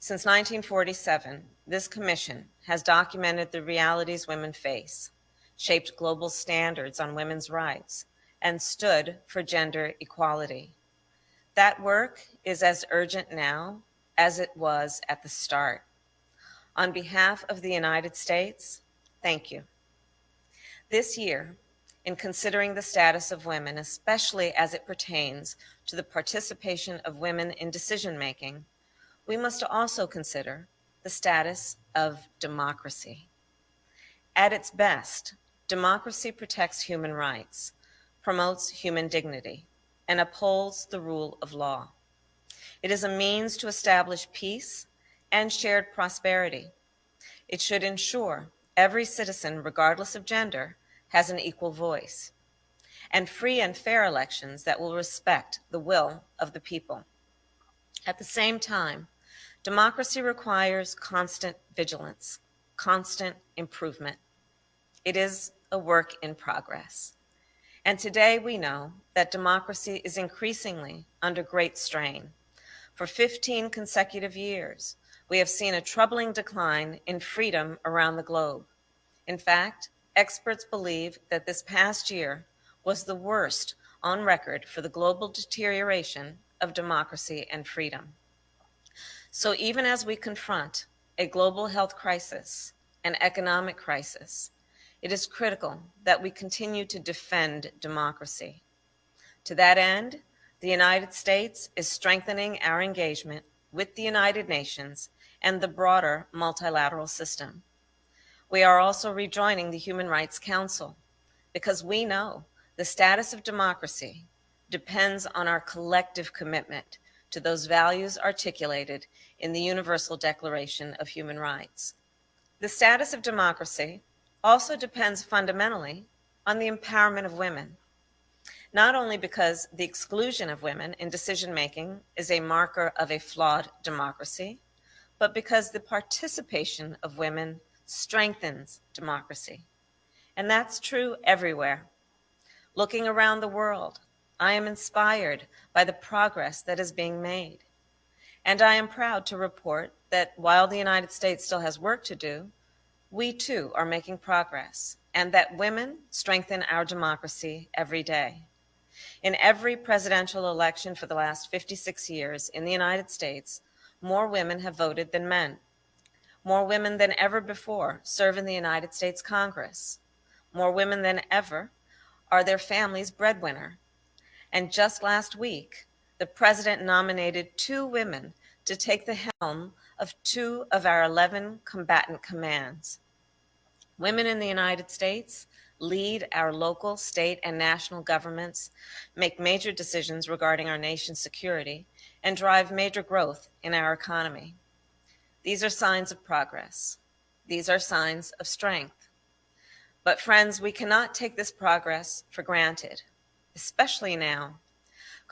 Since 1947, this commission has documented the realities women face, shaped global standards on women's rights, and stood for gender equality. That work is as urgent now as it was at the start. On behalf of the United States, thank you. This year, in considering the status of women, especially as it pertains to the participation of women in decision-making, we must also consider the status of democracy. At its best, democracy protects human rights, promotes human dignity, and upholds the rule of law. It is a means to establish peace and shared prosperity. It should ensure every citizen, regardless of gender, has an equal voice, and free and fair elections that will respect the will of the people. At the same time, democracy requires constant vigilance, constant improvement. It is a work in progress. And today we know that democracy is increasingly under great strain. For 15 consecutive years, we have seen a troubling decline in freedom around the globe. In fact, experts believe that this past year was the worst on record for the global deterioration of democracy and freedom. So even as we confront a global health crisis, an economic crisis, it is critical that we continue to defend democracy. To that end, the United States is strengthening our engagement with the United Nations and the broader multilateral system. We are also rejoining the Human Rights Council because we know the status of democracy depends on our collective commitment to those values articulated in the Universal Declaration of Human Rights. The status of democracy also depends fundamentally on the empowerment of women, not only because the exclusion of women in decision-making is a marker of a flawed democracy, but because the participation of women strengthens democracy. And that's true everywhere. Looking around the world, I am inspired by the progress that is being made. And I am proud to report that while the United States still has work to do, we too are making progress, and that women strengthen our democracy every day. In every presidential election for the last 56 years in the United States, more women have voted than men. More women than ever before serve in the United States Congress. More women than ever are their family's breadwinner. And just last week, the president nominated 2 women to take the helm of 2 of our 11 combatant commands. Women in the United States lead our local, state, and national governments, make major decisions regarding our nation's security, and drive major growth in our economy. These are signs of progress. These are signs of strength. But friends, we cannot take this progress for granted, especially now.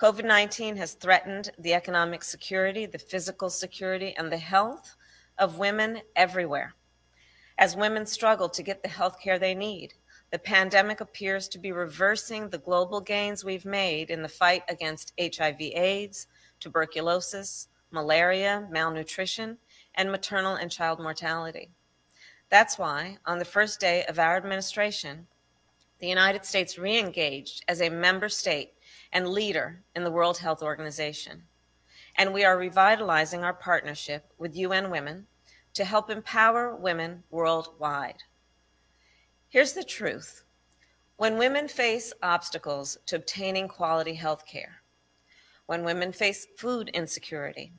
COVID-19 has threatened the economic security, the physical security, and the health of women everywhere. As women struggle to get the health care they need, the pandemic appears to be reversing the global gains we've made in the fight against HIV/AIDS, tuberculosis, malaria, malnutrition, and maternal and child mortality. That's why, on the first day of our administration, the United States re-engaged as a member state and leader in the World Health Organization. And we are revitalizing our partnership with UN Women to help empower women worldwide. Here's the truth. When women face obstacles to obtaining quality health care, when women face food insecurity,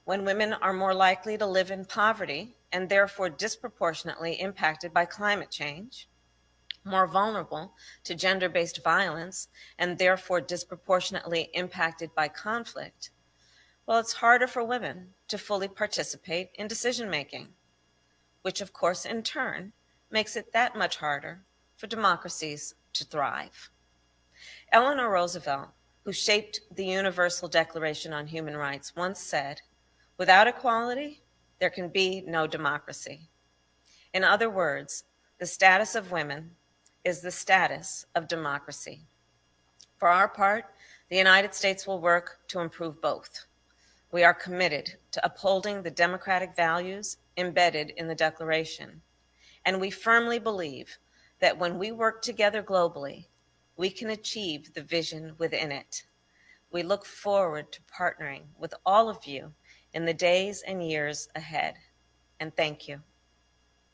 when women are more likely to live in poverty and therefore disproportionately impacted by climate change, more vulnerable to gender-based violence and therefore disproportionately impacted by conflict, well, it's harder for women to fully participate in decision-making, which of course in turn makes it that much harder for democracies to thrive. Eleanor Roosevelt, who shaped the Universal Declaration on Human Rights, once said, "Without equality, there can be no democracy." In other words, the status of women is the status of democracy. For our part, the United States will work to improve both. We are committed to upholding the democratic values embedded in the Declaration, and we firmly believe that when we work together globally, we can achieve the vision within it. We look forward to partnering with all of you in the days and years ahead, and thank you.